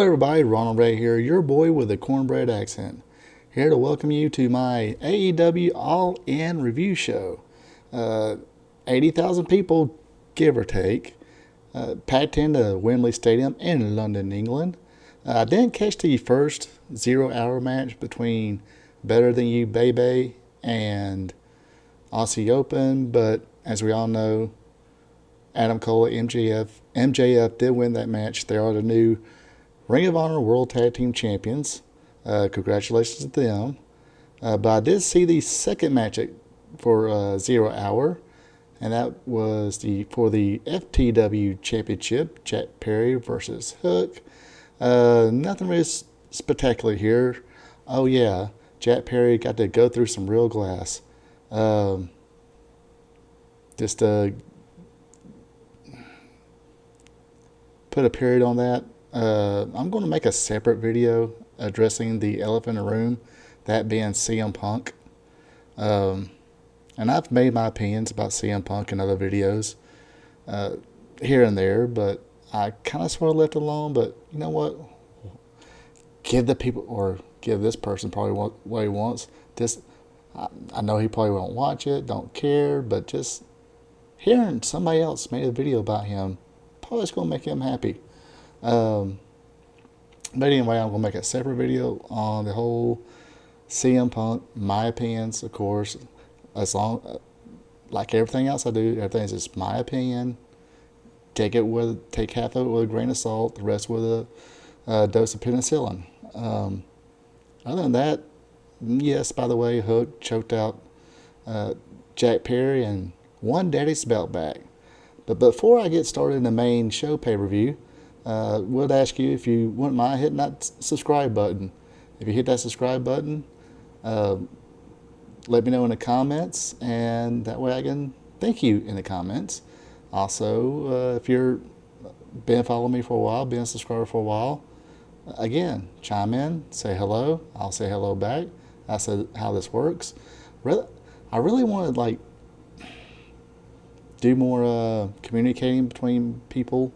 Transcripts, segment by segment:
Hello everybody, Ronald Ray here, your boy with a cornbread accent. Here to welcome you to my AEW All In review show. 80,000 people, give or take, packed into Wembley Stadium in London, England. I didn't catch the first 0 hour match between Better Than You Bebe and Aussie Open, but as we all know, Adam Cole and MJF did win that match. They are the new Ring of Honor World Tag Team Champions. Congratulations to them. But I did see the second match for 0 hour, and that was for the FTW Championship, Jack Perry versus Hook. Nothing really spectacular here. Oh yeah, Jack Perry got to go through some real glass. Just to put a period on that. I'm going to make a separate video addressing the elephant in the room, that being CM Punk. And I've made my opinions about CM Punk in other videos here and there, but I kind of sort of left it alone. But you know what? Give the people, or give this person probably what he wants. I know he probably won't watch it, don't care, but just hearing somebody else made a video about him, probably it's going to make him happy. But anyway, I'm going to make a separate video on the whole CM Punk, my opinions, of course. As long, like everything else I do, everything's just my opinion. Take half of it with a grain of salt, the rest with a dose of penicillin. Other than that, yes, by the way, Hook choked out Jack Perry and won Daddy's belt back. But before I get started in the main show pay-per-view, would ask you if you wouldn't mind hitting that subscribe button. If you hit that subscribe button, let me know in the comments, and that way I can thank you in the comments. Also, if you've been following me for a while, been a subscriber for a while, again, chime in, say hello. I'll say hello back. That's how this works. I really want to do more communicating between people.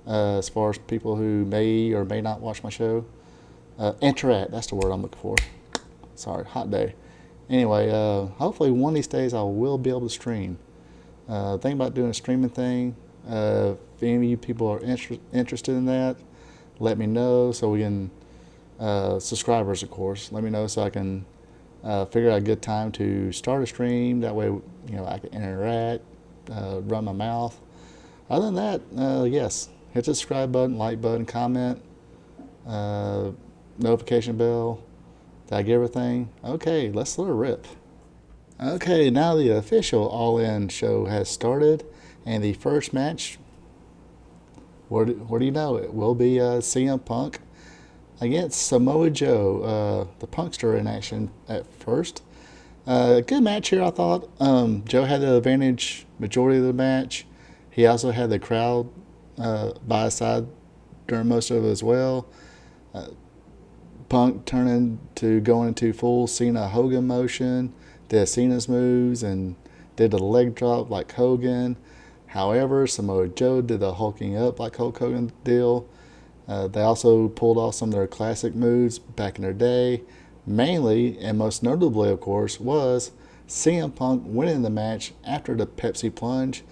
As far as people who may or may not watch my show. Interact, that's the word I'm looking for. Sorry, hot day. Anyway, hopefully one of these days I will be able to stream. Think about doing a streaming thing. If any of you people are interested in that, let me know so we can, subscribers of course, let me know so I can figure out a good time to start a stream. That way, I can interact, run my mouth. Other than that, yes. Hit the subscribe button, like button, comment, notification bell. Did I get everything? Okay, let's let it rip. Okay, now the official All In show has started, and the first match, what do you know? It will be CM Punk against Samoa Joe, the Punkster in action at first. Good match here, I thought. Joe had the advantage majority of the match. He also had the crowd by his side during most of it as well. Punk going into full Cena Hogan motion, did Cena's moves and did the leg drop like Hogan. However, Samoa Joe did the hulking up like Hulk Hogan deal. They also pulled off some of their classic moves back in their day. Mainly, and most notably, of course, was CM Punk winning the match after the Pepsi Plunge.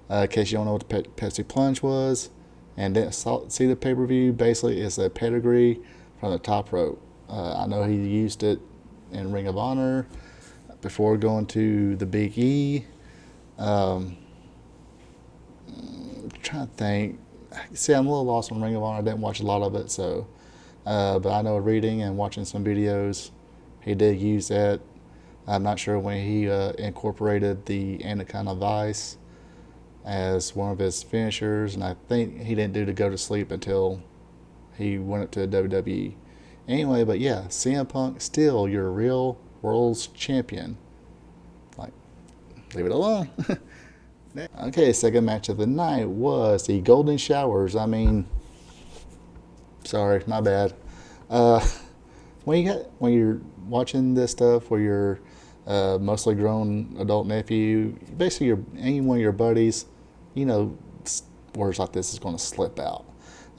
In case you don't know what the Pepsi Plunge was and didn't see the pay-per-view, basically it's a pedigree from the top rope. I know he used it in Ring of Honor before going to the Big E. Trying to think. See, I'm a little lost on Ring of Honor. I didn't watch a lot of it, so. But I know reading and watching some videos, he did use that. I'm not sure when he incorporated the Anaconda Vice as one of his finishers, and I think he didn't do the go to sleep until he went up to the WWE. Anyway, but yeah, CM Punk still your real world's champion. Leave it alone. Okay, second match of the night was the Golden Showers. Sorry, my bad. When you're watching this stuff where you're mostly grown adult nephew, basically any one of your buddies, words like this is going to slip out.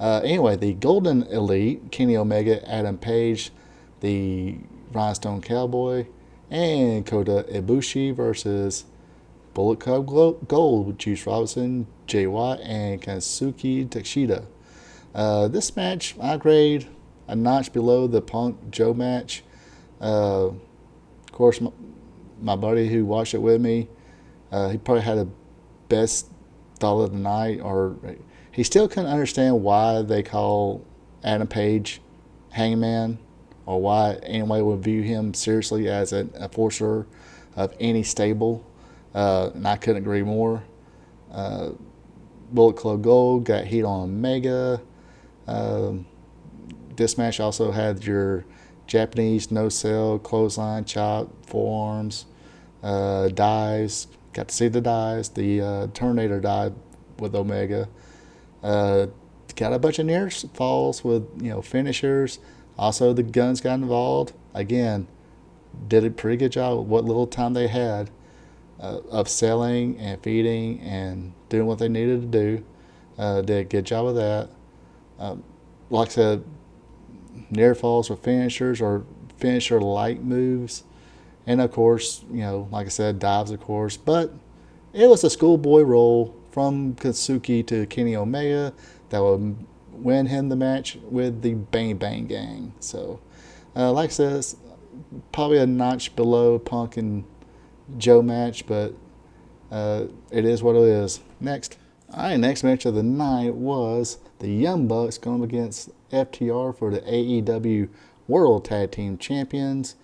Anyway, the Golden Elite, Kenny Omega, Adam Page, the Rhinestone Cowboy, and Kota Ibushi versus Bullet Club Gold, Juice Robinson, Jay Watt, and Kansuke Takeshita. This match I grade a notch below the Punk Joe match. Of course, my buddy who watched it with me, he probably had the best thought of the night, or he still couldn't understand why they call Adam Page Hangman, or why anyone would view him seriously as an enforcer of any stable. And I couldn't agree more. Bullet Club Gold got heat on Omega. This match also had your Japanese no-sell, clothesline, chop, forearms, dives. Got to see the dives. The Terminator dive with Omega. Got a bunch of near falls with finishers. Also, the Guns got involved. Again, did a pretty good job with what little time they had of selling and feeding and doing what they needed to do. Did a good job of that. Like I said, near falls with finishers or finisher-like moves. And of course, like I said, dives, of course. But it was a schoolboy roll from Katsuki to Kenny Omega that would win him the match with the Bang Bang Gang. So, like I said, it's probably a notch below Punk and Joe match, but it is what it is. Next. All right, next match of the night was the Young Bucks going up against FTR for the AEW World Tag Team Champions.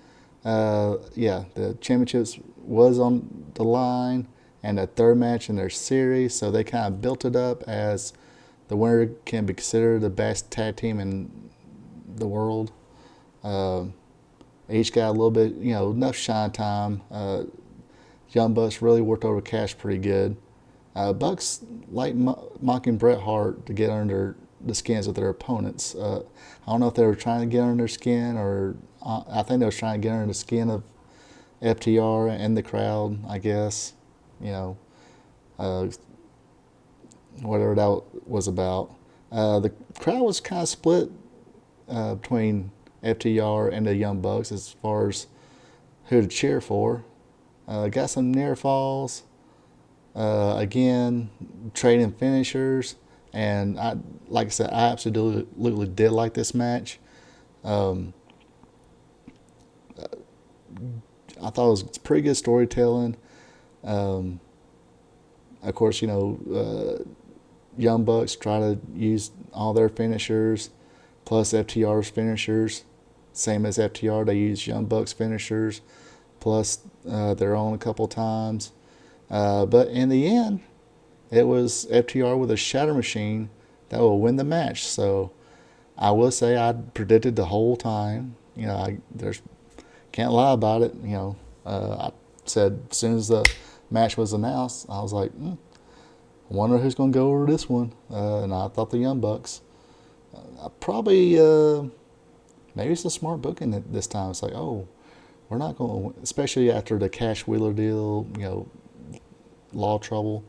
The championships was on the line, and the third match in their series, so they kind of built it up as the winner can be considered the best tag team in the world. Each got a little bit, enough shine time. Young Bucks really worked over Cash pretty good. Bucks like mocking Bret Hart to get under the skins of their opponents. I don't know if they were trying to get under their skin, or I think they were trying to get under the skin of FTR and the crowd, I guess. Whatever that was about. The crowd was kind of split between FTR and the Young Bucks as far as who to cheer for. Got some near falls. Again, trading finishers. And like I said, I absolutely did like this match. I thought it was pretty good storytelling. Of course, Young Bucks try to use all their finishers, plus FTR's finishers. Same as FTR, they use Young Bucks finishers, plus their own a couple times. But in the end, it was FTR with a shatter machine that will win the match. So I will say I predicted the whole time. Can't lie about it. I said as soon as the match was announced, I was like, I wonder who's going to go over this one. And I thought the Young Bucks. Probably, maybe it's a smart booking this time. It's like, we're not going to, especially after the Cash Wheeler deal, law trouble.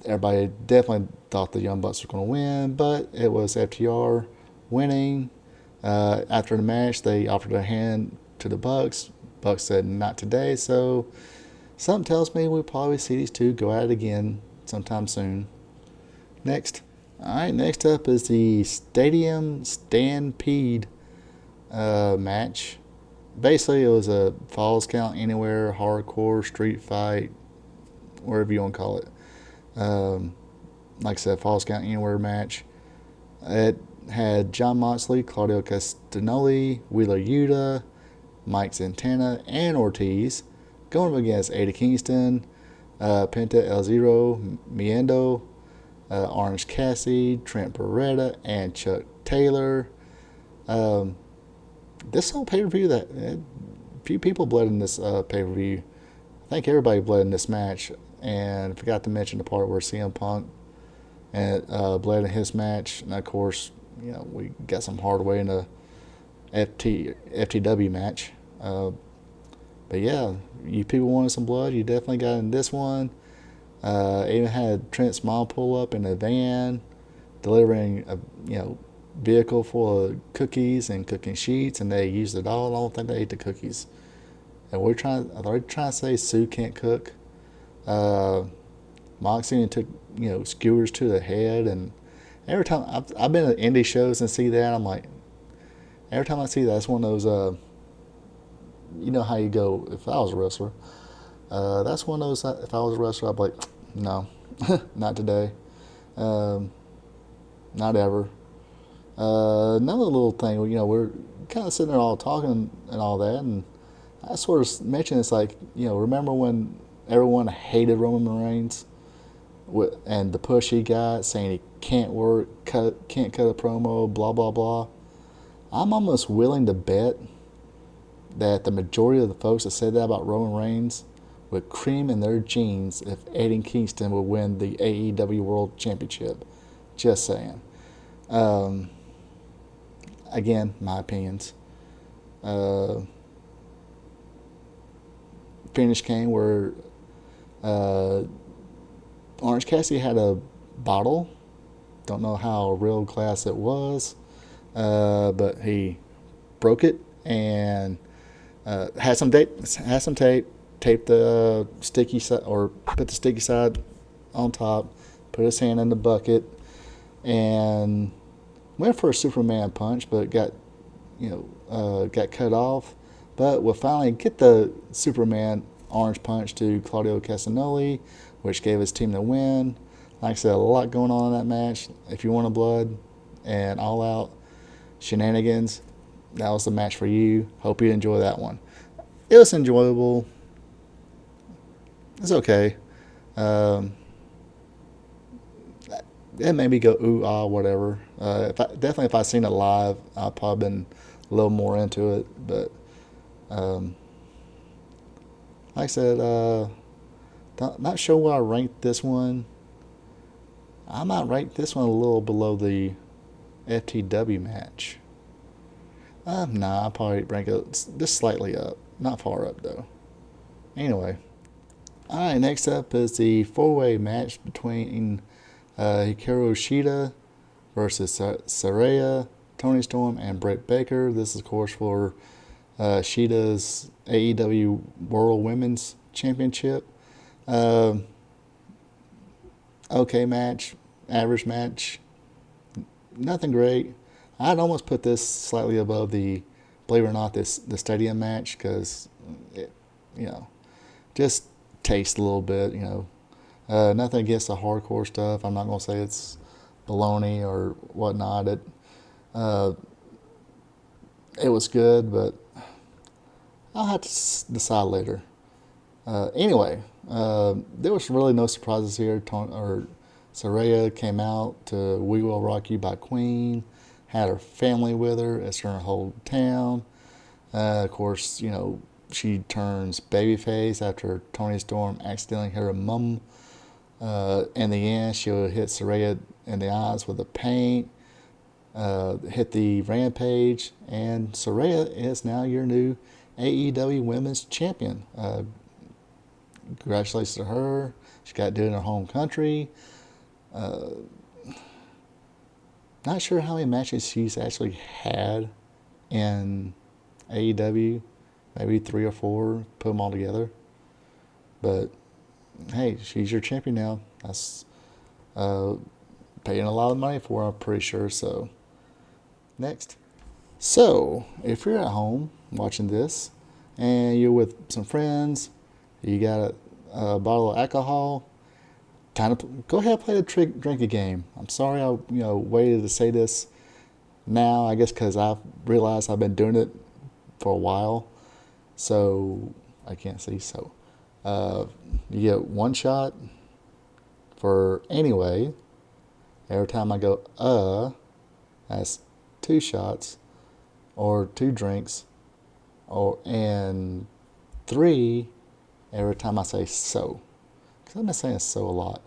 Everybody definitely thought the Young Bucks were going to win, but it was FTR winning. After the match, they offered a hand to the Bucks. Bucks said, not today, so something tells me we'll probably see these two go at it again sometime soon. Next. All right, next up is the Stadium Stampede match. Basically, it was a Falls Count Anywhere, hardcore, street fight, whatever you want to call it. Like I said, Falls Count Anywhere match. It had John Moxley, Claudio Castagnoli, Wheeler Yuta, Mike Santana, and Ortiz going up against Eddie Kingston, Penta El Zero, Miendo, Orange Cassidy, Trent Beretta, and Chuck Taylor. This whole pay-per-view, a few people bled in this pay-per-view. I think everybody bled in this match. And I forgot to mention the part where CM Punk and bled in his match. And of course, we got some hard way in the FTW match. But yeah, you people wanted some blood. You definitely got in this one. Even had Trent Small pull up in a van. delivering a vehicle full of cookies and cooking sheets, and they used it all. I don't think they ate the cookies. And they're trying to say Sue can't cook. Uh, Moxie took skewers to the head, and every time I've been at indie shows and see that, I'm like, every time I see that, it's one of those. You know how you go. If I was a wrestler, that's one of those. If I was a wrestler, I'd be like, no, not today, um, not ever. Another little thing, we're kind of sitting there all talking and all that, and I sort of mentioned it's like, remember when everyone hated Roman Reigns and the push he got, saying he can't can't cut a promo, blah blah blah. I'm almost willing to bet that the majority of the folks that said that about Roman Reigns would cream in their jeans if Eddie Kingston would win the AEW World Championship. Just saying. Um, Again, my opinions. Uh, Finish came where uh, Orange Cassidy had a bottle. Don't know how real glass it was, but he broke it and had some tape, taped the sticky side, or put the sticky side on top, put his hand in the bucket, and went for a Superman punch, but got cut off. But will finally get the Superman orange punch to Claudio Castagnoli, which gave his team the win. Like I said, a lot going on in that match. If you want a blood and all out shenanigans, that was the match for you. Hope you enjoy that one. It was enjoyable. It's okay. Um, it made me go ooh ah whatever. If I seen it live, I'd probably been a little more into it. But um, like I said, not sure where I ranked this one. I might rank this one a little below the FTW match. Nah, I'll probably rank it just slightly up. Not far up, though. Anyway. Alright, next up is the four-way match between Hikaru Shida versus Saraya, Tony Storm, and Britt Baker. This is, of course, for Shida's AEW World Women's Championship. Okay match, average match, nothing great. I'd almost put this slightly above the, believe it or not, the stadium match, because it, just taste a little bit, nothing against the hardcore stuff. I'm not going to say it's baloney or whatnot. It was good, but I'll have to decide later. Anyway, there was really no surprises here. Saraya came out to We Will Rock You by Queen, had her family with her. It's her whole town. Of course, she turns babyface after Tony Storm accidentally hit her mum. In the end, she'll hit Saraya in the eyes with a paint, hit the Rampage, and Saraya is now your new AEW Women's Champion. Congratulations to her. She got to do it in her home country. Not sure how many matches she's actually had in AEW. Maybe 3 or 4. Put them all together. But hey, she's your champion now. That's paying a lot of money for her, I'm pretty sure. So next. So if you're at home watching this and you're with some friends, you got a bottle of alcohol, time to go ahead and play the drinking game. I'm sorry I waited to say this now, I guess because I've realized I've been doing it for a while. So I can't see. So you get one shot for anyway. Every time I go that's 2 shots or 2 drinks, and 3 every time I say so. Because I've been saying so a lot.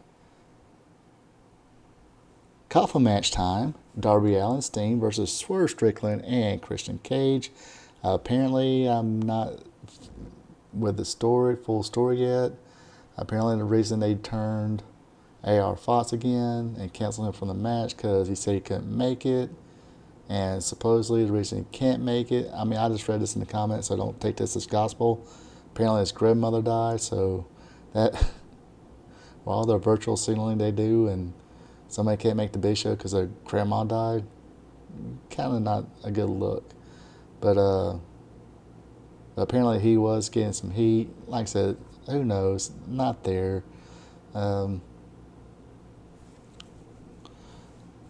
Coffin match time. Darby Allin, Sting versus Swerve Strickland and Christian Cage. Apparently, I'm not with the full story yet. Apparently, the reason they turned AR Fox again and canceled him from the match because he said he couldn't make it. And supposedly the reason he can't make it, I mean, I just read this in the comments, so don't take this as gospel. Apparently his grandmother died, so that, well, all the virtual signaling they do and somebody can't make the big show because their grandma died, kind of not a good look. But apparently he was getting some heat. Like I said, who knows? Not there.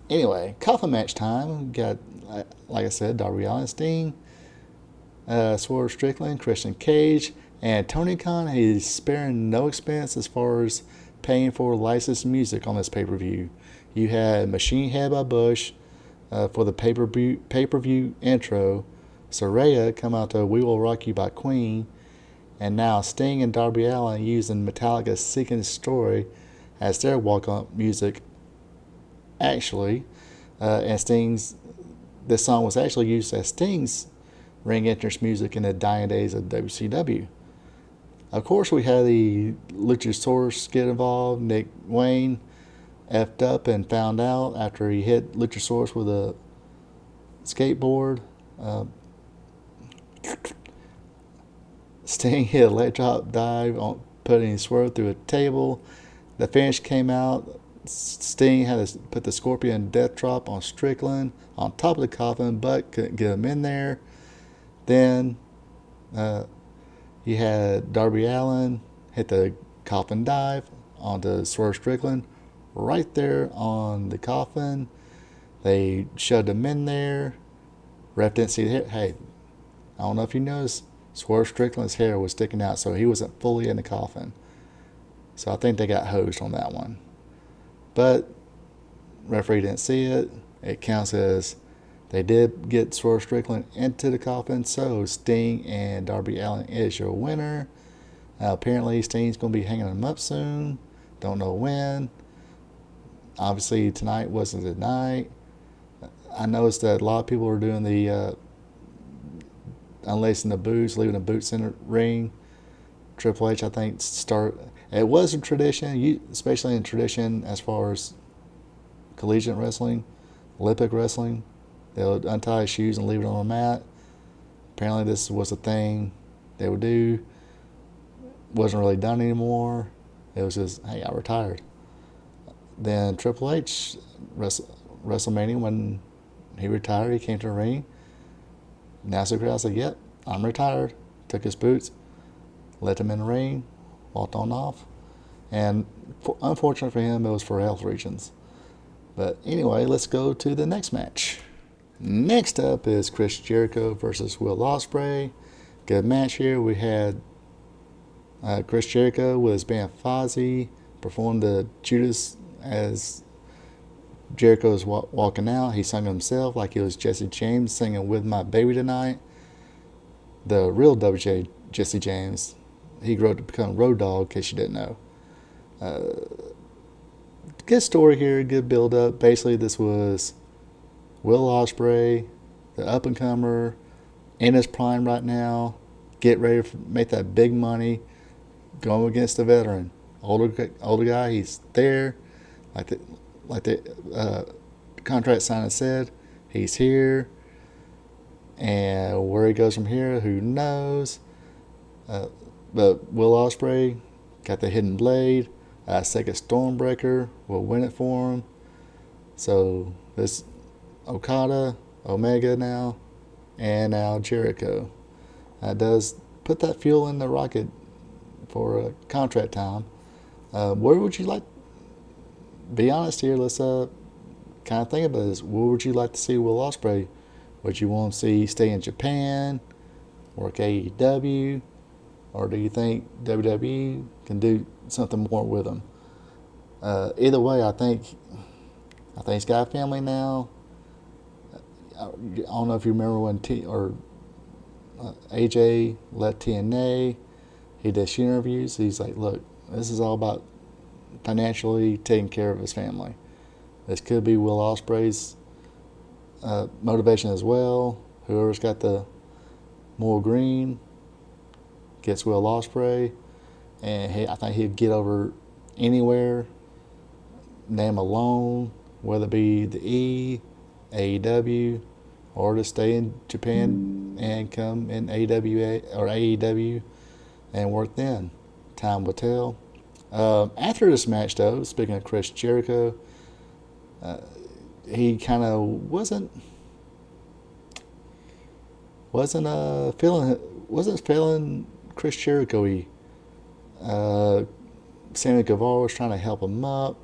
Anyway, coffin match time. We got, like I said, Darby Allin, Sting, Swerve Strickland, Christian Cage, and Tony Khan. He's sparing no expense as far as paying for licensed music on this pay-per-view. You had Machine Head by Bush for the pay-per-view intro. Saraya come out to We Will Rock You by Queen. And now Sting and Darby Allin using Metallica's Seeking Story as their walk-up music. Actually, and this song was actually used as Sting's ring entrance music in the dying days of WCW. Of course, we had the Luchasaurus get involved. Nick Wayne effed up and found out after he hit Luchasaurus with a skateboard. Sting hit a leg drop dive, putting Swerve through a table. The finish came out. Sting had to put the Scorpion Death Drop on Strickland on top of the coffin, but couldn't get him in there. Then you had Darby Allin hit the coffin dive onto Swerve Strickland right there on the coffin. They shoved him in there. Ref didn't see the hair. Hey, I don't know if you noticed, Swerve Strickland's hair was sticking out, so he wasn't fully in the coffin. So I think they got hosed on that one. But referee didn't see it. It counts as they did get Swerve Strickland into the coffin. So Sting and Darby Allin is your winner. Apparently Sting's going to be hanging him up soon. Don't know when. Obviously tonight wasn't the night. I noticed that a lot of people are doing the unlacing the boots, leaving the boots in the ring. Triple H, I think, it was a tradition, especially in tradition as far as collegiate wrestling, Olympic wrestling. They would untie his shoes and leave it on the mat. Apparently this was a thing they would do. Wasn't really done anymore. It was just, hey, I retired. Then Triple H, WrestleMania, when he retired, he came to the ring. Announced the crowd, said, yep, I'm retired. Took his boots, let him in the ring, walked on off. And unfortunately for him, it was for health reasons. But anyway, let's go to the next match. Next up is Chris Jericho versus Will Ospreay. Good match here. We had Chris Jericho with his band Fozzy perform the Judas as Jericho was walking out. He sung himself like he was Jesse James singing With My Baby Tonight. The real WJ Jesse James. He grew up to become Road Dogg, in case you didn't know. Good story here, good build up. Basically, this was Will Ospreay, the up and comer, in his prime right now, get ready to make that big money, going against the veteran, older guy. He's there, like the contract signing said. He's here, and where he goes from here, who knows? But Will Ospreay got the hidden blade. Second Stormbreaker will win it for him. So this Okada, Omega now, and now Jericho. Does put that fuel in the rocket for contract time. Where would you like? Be honest here. Let's kind of think about this. Where would you like to see Will Ospreay? Would you want to see stay in Japan, work AEW, or do you think WWE can do something more with him? Either way, I think he's got a family now. I don't know if you remember when AJ left TNA. He did shoot interviews. He's like, look, this is all about financially taking care of his family. This could be Will Ospreay's motivation as well. Whoever's got the more green gets Will Ospreay, and I think he'd get over anywhere name alone, whether it be the E, AEW, or to stay in Japan and come in AWA or AEW and work then. Time will tell. After this match, though, speaking of Chris Jericho, he kind of wasn't feeling Chris Jericho-y. Sammy Guevara was trying to help him up,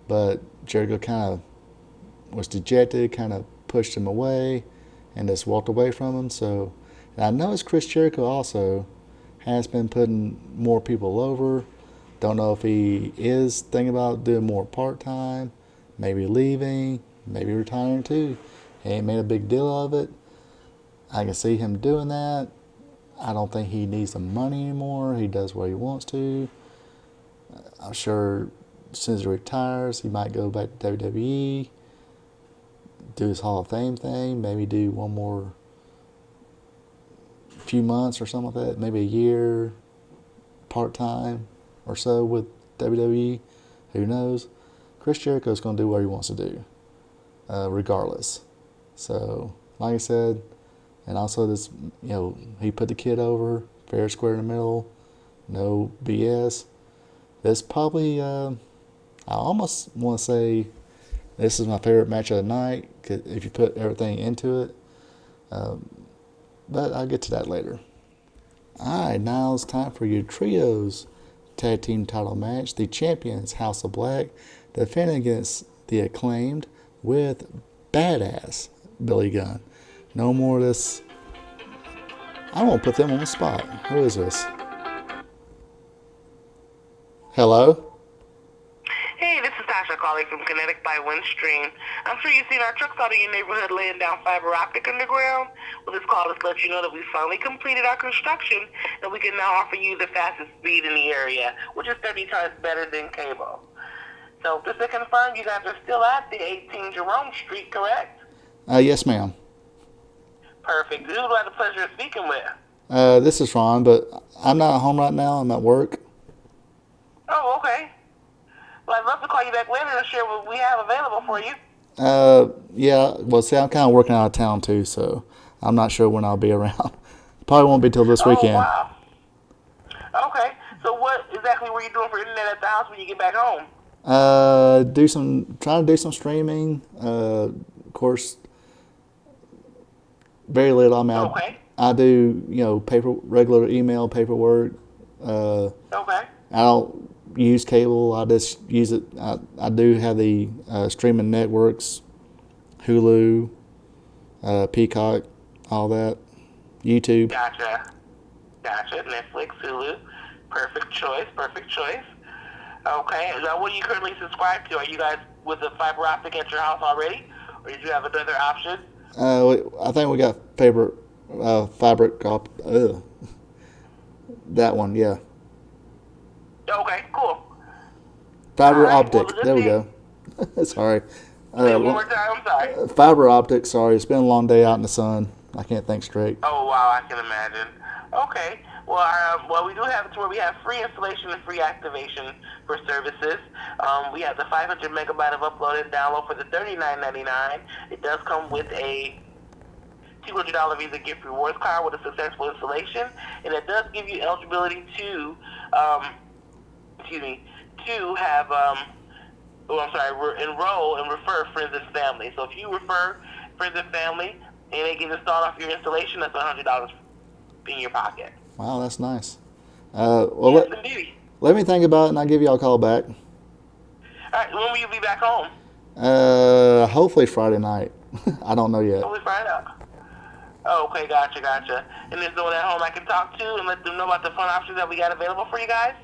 but Jericho kind of was dejected, kind of pushed him away, and just walked away from him. So, and I noticed Chris Jericho also has been putting more people over. Don't know if he is thinking about doing more part-time, maybe leaving, maybe retiring too. He ain't made a big deal of it. I can see him doing that. I don't think he needs the money anymore. He does what he wants to. I'm sure as soon as he retires, he might go back to WWE, do his Hall of Fame thing, maybe do one more few months or something like that, maybe a year part-time or so with WWE. Who knows? Chris Jericho's going to do what he wants to do, regardless. So, like I said, and also this, he put the kid over, fair, square in the middle, no BS. This probably, I almost want to say this is my favorite match of the night, if you put everything into it. But I'll get to that later. Alright, now it's time for your trios tag team title match. The champions, House of Black, defending against the Acclaimed with badass Billy Gunn. No more of this. I won't put them on the spot. Who is this? Hello? Hey, this is Tasha calling from Kinetic by Windstream. I'm sure you've seen our trucks out in your neighborhood laying down fiber optic underground. Well, this call is to let you know that we finally completed our construction and we can now offer you the fastest speed in the area, which is 30 times better than cable. So just to confirm, you guys are still at the 18 Jerome Street, correct? Yes, ma'am. Perfect. Who do I have the pleasure of speaking with? This is Ron, but I'm not at home right now. I'm at work. Oh, okay. Well, I'd love to call you back later and share what we have available for you. Yeah. Well, see, I'm kind of working out of town too, so I'm not sure when I'll be around. Probably won't be till this weekend. Wow. Okay. So what exactly were you doing for internet at the house when you get back home? Trying to do some streaming. Of course, very little. I mean, Okay. I do, regular email paperwork. Okay. I don't use cable. I just use it. I do have the streaming networks, Hulu, Peacock, all that, YouTube. Gotcha. Netflix, Hulu. Perfect choice. Okay. Now, what are you currently subscribed to? Are you guys with the fiber optic at your house already? Or did you have another option? I think we got favorite fabric. That one, yeah. Okay, cool. Fiber All right, optic. well, There we go. Sorry. Wait, one more time. I'm sorry. Fiber optic. Sorry, it's been a long day out in the sun. I can't think straight. Oh wow, I can imagine. Okay. Well, we do have it to where we have free installation and free activation for services. We have the 500 megabyte of upload and download for the $39.99. It does come with a $200 Visa gift rewards card with a successful installation, and it does give you eligibility to have enroll and refer friends and family. So if you refer friends and family and they get installed off your installation, that's $100 in your pocket. Wow, that's nice. Yes, indeed. Let me think about it, and I'll give y'all a call back. All right, when will you be back home? Hopefully Friday night. I don't know yet. Hopefully Friday night. Oh, okay, gotcha. And there's no one at home I can talk to and let them know about the fun options that we got available for you guys?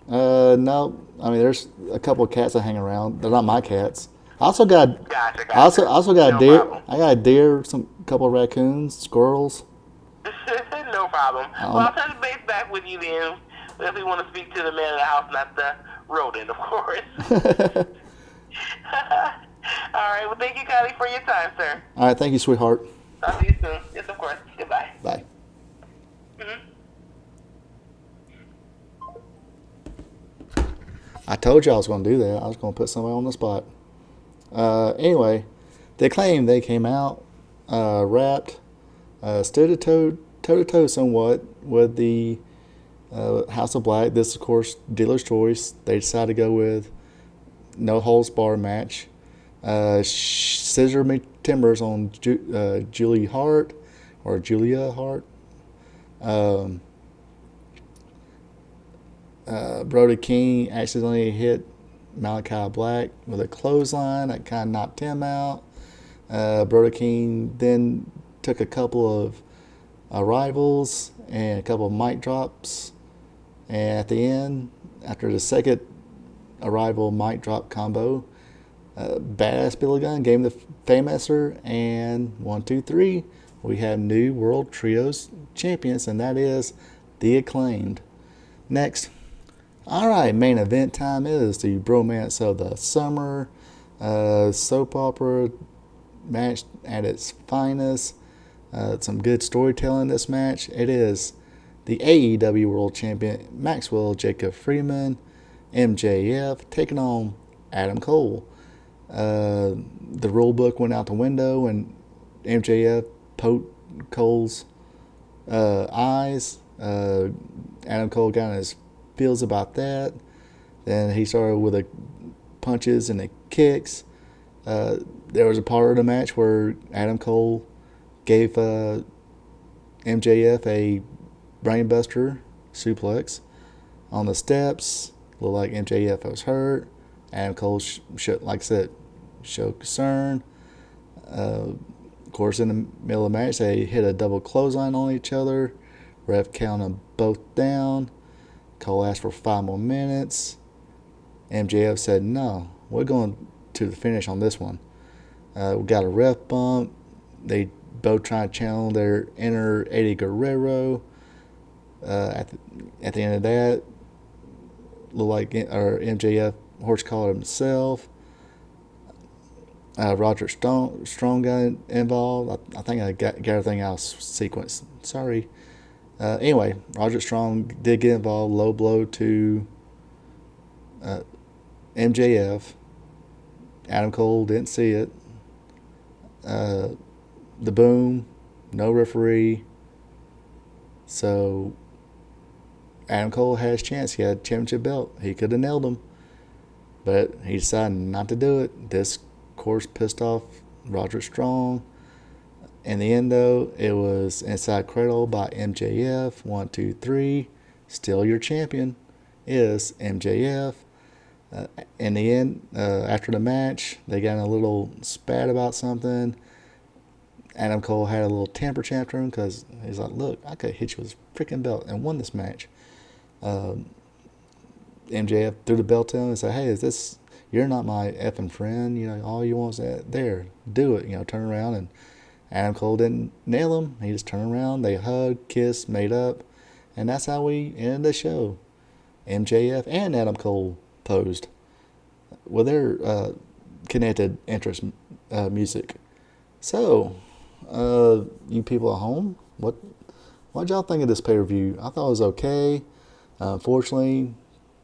No. I mean, there's a couple of cats that hang around. They're not my cats. I also got. Gotcha. I also got No a deer. problem. I got a deer, couple of raccoons, squirrels. No problem. Well, I'll touch base back with you then if we want to speak to the man of the house, not the rodent, of course. All right. Well, thank you, Kylie, for your time, sir. All right. Thank you, sweetheart. Talk to you soon. Yes, of course. Goodbye. Bye. I told you I was going to do that. I was going to put somebody on the spot. Anyway, they claim they came out, rapped, stood toe to toe somewhat with the House of Black. This, of course, dealer's choice. They decided to go with no holds bar match. Scissor me timbers on Julia Hart. Um, Brody King accidentally hit Malachi Black with a clothesline that kind of knocked him out. Brody King then took a couple of arrivals and a couple of mic drops. And at the end, after the second arrival mic drop combo, Badass Billy Gunn gave him the Famouser, and 1, 2, 3, we have new World Trios champions, and that is the Acclaimed. Next. Alright, main event time is the bromance of the summer, soap opera match at its finest. Some good storytelling in this match. It is the AEW World Champion Maxwell Jacob Freeman, MJF, taking on Adam Cole. The rule book went out the window and MJF poked Cole's eyes. Adam Cole got his feels about that. Then he started with the punches and the kicks. There was a part of the match where Adam Cole gave MJF a brainbuster suplex on the steps. Looked like MJF was hurt. Adam Cole, like I said, showed concern. Of course, in the middle of the match, they hit a double clothesline on each other. Ref counted them both down. Cole asked for 5 more minutes. MJF said, no, we're going to the finish on this one. We got a ref bump. They both try to channel their inner Eddie Guerrero. At the end of that, looked like MJF horse collared himself. Roger Strong got involved. I think I got everything else sequenced. Sorry. Anyway, Roger Strong did get involved. Low blow to MJF. Adam Cole didn't see it. The boom. No referee. So Adam Cole had his chance. He had a championship belt. He could have nailed him. But he decided not to do it. This, of course, pissed off Roger Strong. In the end, though, it was inside cradle by MJF. 1, 2, 3. Still your champion is MJF. In the end, after the match, they got in a little spat about something. Adam Cole had a little temper tantrum because he's like, look, I could hit you with this freaking belt and won this match. MJF threw the belt to him and said, hey, you're not my effing friend. You know, all you want is that. There, do it. You know, turn around. And Adam Cole didn't nail him. He just turned around. They hugged, kissed, made up. And that's how we ended the show. MJF and Adam Cole posed with their connected interest music. So, you people at home, what y'all think of this pay-per-view? I thought it was okay. Unfortunately,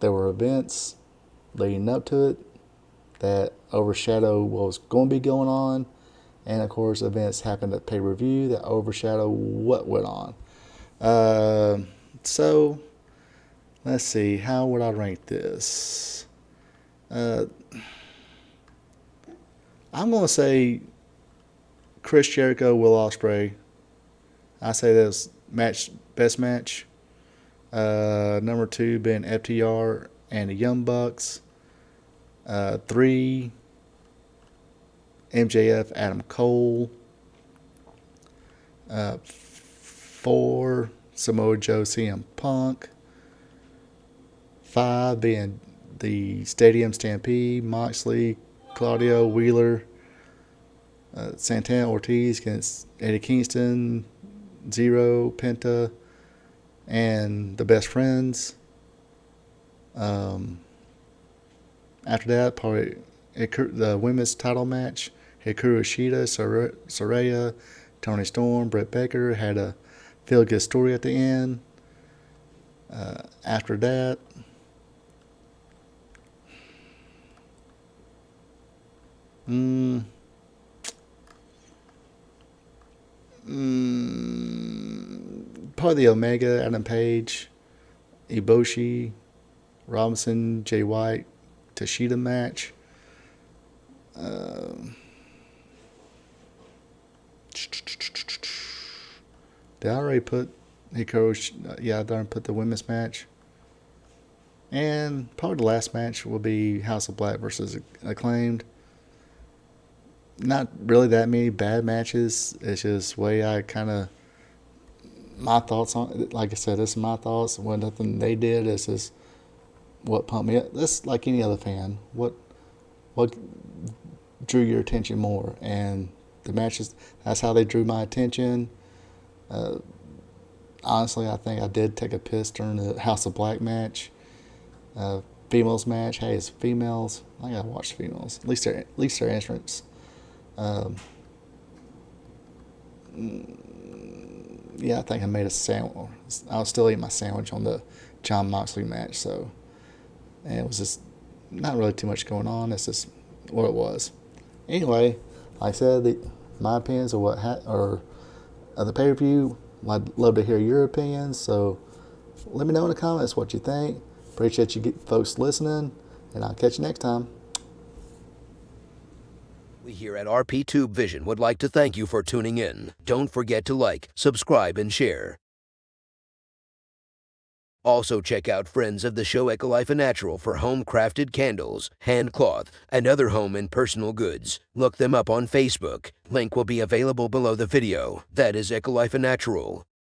there were events leading up to it that overshadowed what was going to be going on. And, of course, events happened at pay-per-view that overshadowed what went on. So, let's see. How would I rank this? I'm going to say Chris Jericho, Will Ospreay. I say that's best match. Number 2 being FTR and the Young Bucks. 3, MJF, Adam Cole. 4, Samoa Joe, CM Punk. 5 being the Stadium Stampede, Moxley, Claudio, Wheeler, Santana, Ortiz against Eddie Kingston, Zero, Penta, and the Best Friends. After that, probably the women's title match, Hikaru Shida, Saraya, Toni Storm, Britt Baker had a feel-good story at the end. After that, Mm, Probably the Omega, Adam Page, Ibushi, Robinson, Jay White, Tashida match. Did I already put Hikaru? Yeah, I done put the women's match. And probably the last match will be House of Black versus Acclaimed. Not really that many bad matches. It's just way I kind of my thoughts on it. Like I said, this is my thoughts. When nothing they did, this is what pumped me up. This like any other fan. What drew your attention more? And the matches. That's how they drew my attention. Honestly, I think I did take a piss during the House of Black match. Uh, Females match. Hey, it's females. I gotta watch females. At least their entrance. Um, yeah, I think I made a sandwich. I was still eating my sandwich on the John Moxley match. So, and it was just not really too much going on. It's just what it was. Anyway, like I said, my opinions of or of the pay per view. I'd love to hear your opinions. So let me know in the comments what you think. Appreciate you folks listening, and I'll catch you next time. We here at RP Tube Vision would like to thank you for tuning in. Don't forget to like, subscribe, and share. Also check out friends of the show Ecolife and Natural for home-crafted candles, hand cloth, and other home and personal goods. Look them up on Facebook. Link will be available below the video. That is Ecolife and Natural.